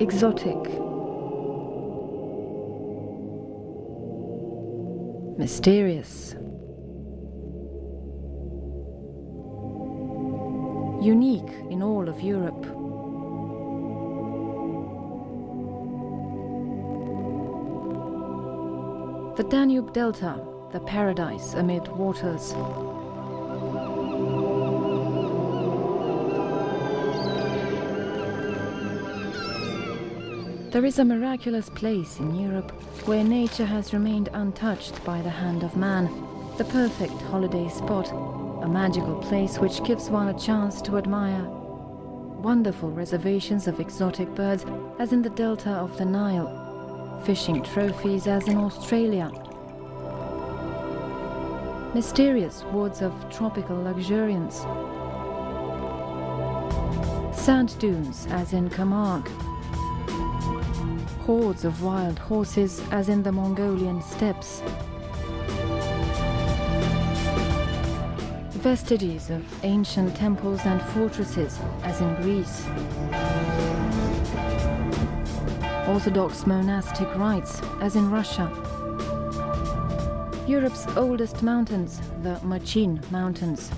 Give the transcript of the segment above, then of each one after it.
exotic, mysterious, unique in all of Europe. The Danube Delta, the paradise amid waters. There is a miraculous place in Europe where nature has remained untouched by the hand of man, the perfect holiday spot, a magical place which gives one a chance to admire wonderful reservations of exotic birds as in the delta of the Nile, fishing trophies as in Australia, mysterious woods of tropical luxuriance, sand dunes as in Camargue, hordes of wild horses as in the Mongolian steppes, vestiges of ancient temples and fortresses as in Greece, Orthodox monastic rites as in Russia, Europe's oldest mountains, the Machin Mountains.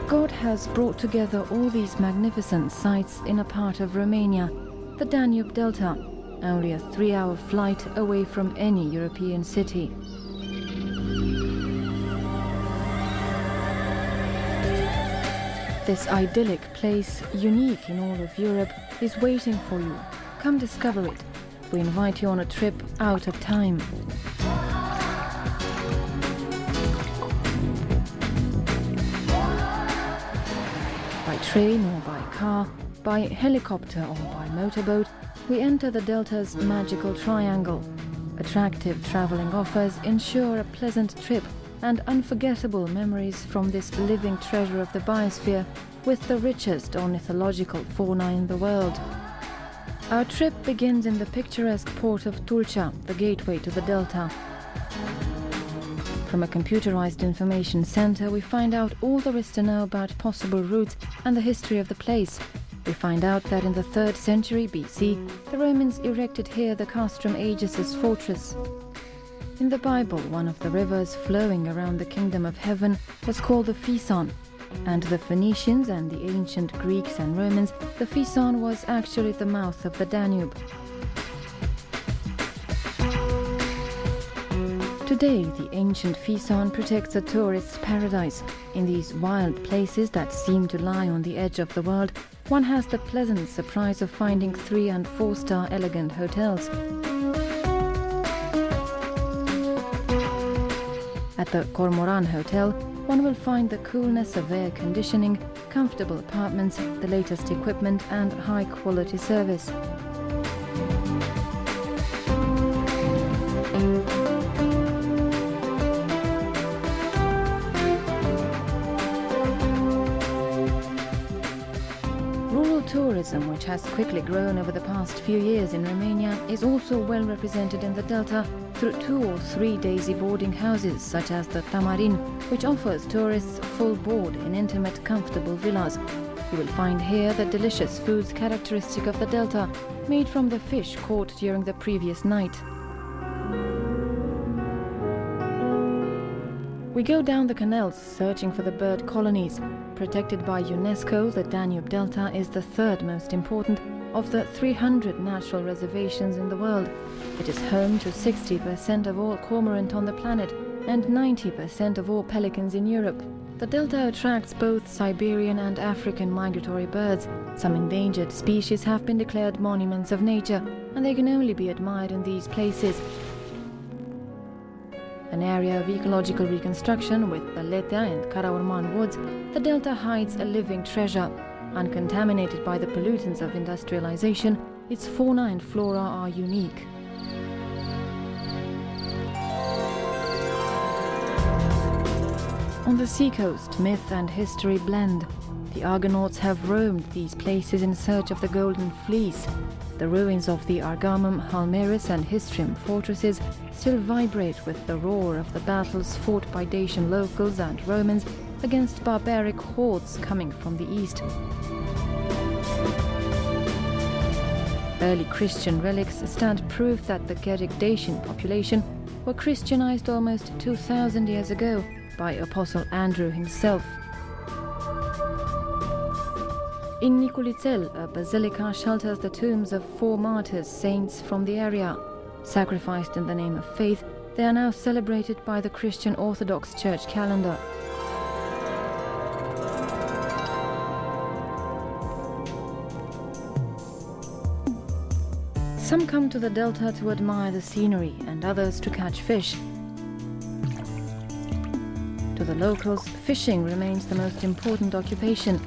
God has brought together all these magnificent sights in a part of Romania, the Danube Delta, only a 3-hour flight away from any European city. This idyllic place, unique in all of Europe, is waiting for you. Come discover it. We invite you on a trip out of time. By train or by car, by helicopter or by motorboat, we enter the Delta's magical triangle. Attractive traveling offers ensure a pleasant trip and unforgettable memories from this living treasure of the biosphere with the richest ornithological fauna in the world. Our trip begins in the picturesque port of Tulcea, the gateway to the Delta. From a computerized information center, we find out all there is to know about possible routes and the history of the place. We find out that in the 3rd century BC, the Romans erected here the Castrum Aegis's fortress. In the Bible, one of the rivers flowing around the Kingdom of Heaven was called the Phaeson, and the Phoenicians and the ancient Greeks and Romans, the Phaeson was actually the mouth of the Danube. Today, the ancient Phaeson protects a tourist's paradise. In these wild places that seem to lie on the edge of the world, one has the pleasant surprise of finding 3- and 4-star elegant hotels. At the Cormoran Hotel, one will find the coolness of air conditioning, comfortable apartments, the latest equipment and high-quality service. Rural tourism, which has quickly grown over the past few years in Romania, is also well represented in the Delta through 2 or 3 daisy boarding houses such as the Tamarin, which offers tourists full board in intimate, comfortable villas. You will find here the delicious foods characteristic of the Delta, made from the fish caught during the previous night. We go down the canals searching for the bird colonies. Protected by UNESCO, the Danube Delta is the 3rd most important of the 300 natural reservations in the world. It is home to 60% of all cormorant on the planet and 90% of all pelicans in Europe. The Delta attracts both Siberian and African migratory birds. Some endangered species have been declared monuments of nature, and they can only be admired in these places. An area of ecological reconstruction with the Letea and Karaurman woods, the Delta hides a living treasure. Uncontaminated by the pollutants of industrialization, its fauna and flora are unique. On the seacoast, myth and history blend. The Argonauts have roamed these places in search of the Golden Fleece. The ruins of the Argamum, Halmeris and Histrim fortresses still vibrate with the roar of the battles fought by Dacian locals and Romans against barbaric hordes coming from the east. Early Christian relics stand proof that the Gedic Dacian population were Christianized almost 2,000 years ago by Apostle Andrew himself. In Niculițel, a basilica shelters the tombs of 4 martyrs, saints from the area. Sacrificed in the name of faith, they are now celebrated by the Christian Orthodox Church calendar. Some come to the delta to admire the scenery and others to catch fish. To the locals, fishing remains the most important occupation.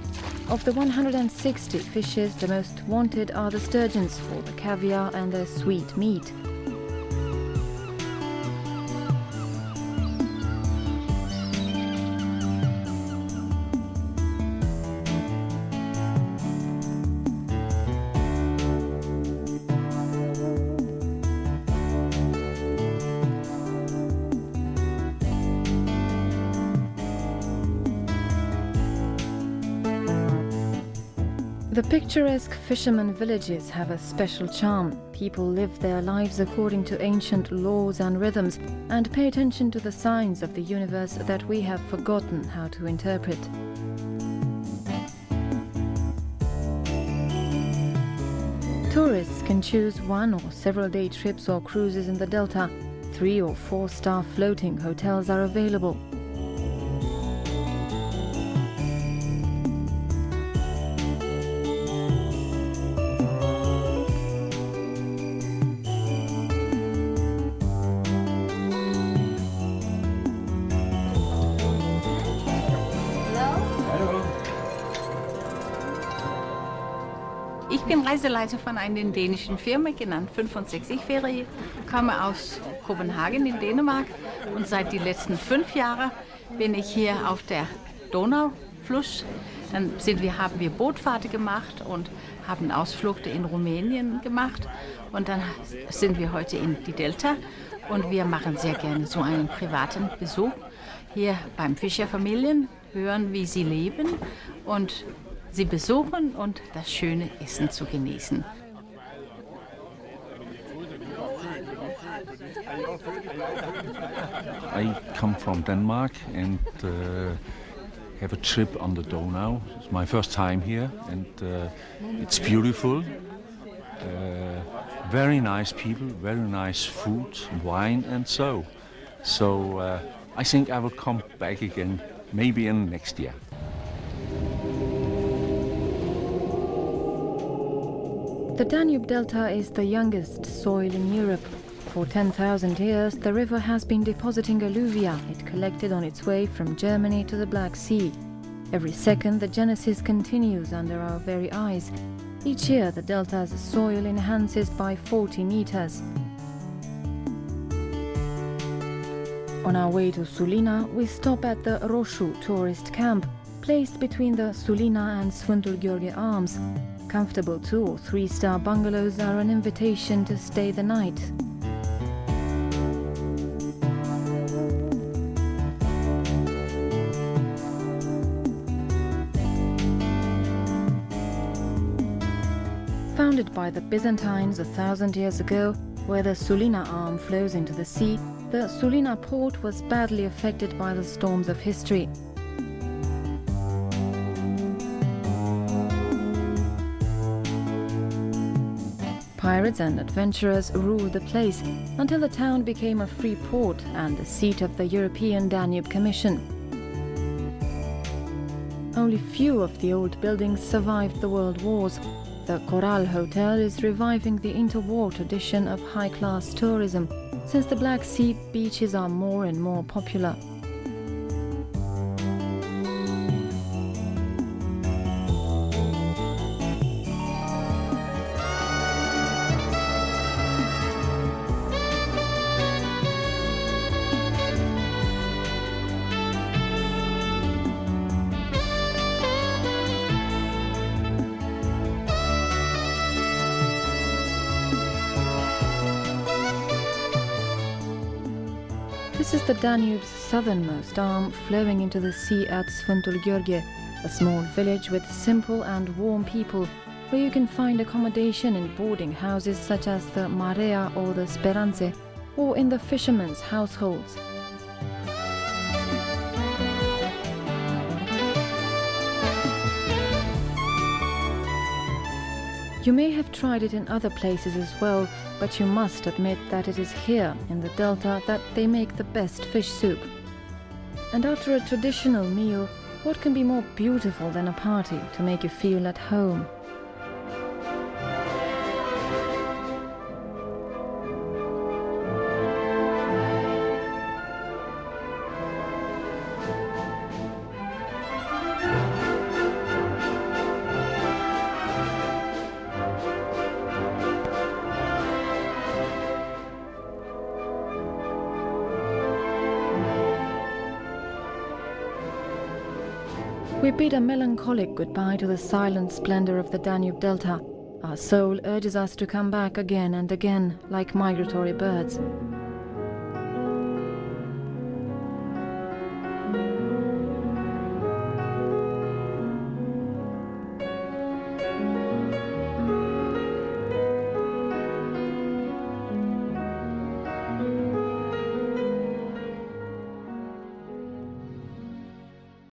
Of the 160 fishes, the most wanted are the sturgeons for the caviar and their sweet meat. The picturesque fishermen villages have a special charm. People live their lives according to ancient laws and rhythms and pay attention to the signs of the universe that we have forgotten how to interpret. Tourists can choose 1 or several day trips or cruises in the delta. 3 or 4-star floating hotels are available. Ich bin Reiseleiter von einer dänischen Firma, genannt 65 Ferie, komme aus Kopenhagen in Dänemark und seit den letzten 5 Jahren bin ich hier auf der Donaufluss. Dann haben wir Bootfahrten gemacht und haben Ausflüge in Rumänien gemacht und dann sind wir heute in die Delta und wir machen sehr gerne so einen privaten Besuch hier beim Fischerfamilien, hören, wie sie leben und sie besuchen und das schöne Essen zu genießen. I come from Denmark and have a trip on the Donau. It's my first time here and it's beautiful. Very nice people, very nice food, wine and so. So I think I will come back again, maybe in next year. The Danube Delta is the youngest soil in Europe. For 10,000 years, the river has been depositing alluvia it collected on its way from Germany to the Black Sea. Every second, the genesis continues under our very eyes. Each year, the delta's soil enhances by 40 meters. On our way to Sulina, we stop at the Roșu tourist camp, placed between the Sulina and Sfântul Gheorghe Arms. Comfortable 2 or 3-star bungalows are an invitation to stay the night. Founded by the Byzantines 1,000 years ago, where the Sulina arm flows into the sea, the Sulina port was badly affected by the storms of history. Pirates and adventurers ruled the place until the town became a free port and the seat of the European Danube Commission. Only few of the old buildings survived the world wars. The Coral Hotel is reviving the interwar tradition of high-class tourism, since the Black Sea beaches are more and more popular. This is the Danube's southernmost arm, flowing into the sea at Sfântul Gheorghe, a small village with simple and warm people, where you can find accommodation in boarding houses such as the Marea or the Speranțe, or in the fishermen's households. You may have tried it in other places as well, but you must admit that it is here, in the Delta, that they make the best fish soup. And after a traditional meal, what can be more beautiful than a party to make you feel at home? We bid a melancholic goodbye to the silent splendor of the Danube Delta. Our soul urges us to come back again and again, like migratory birds.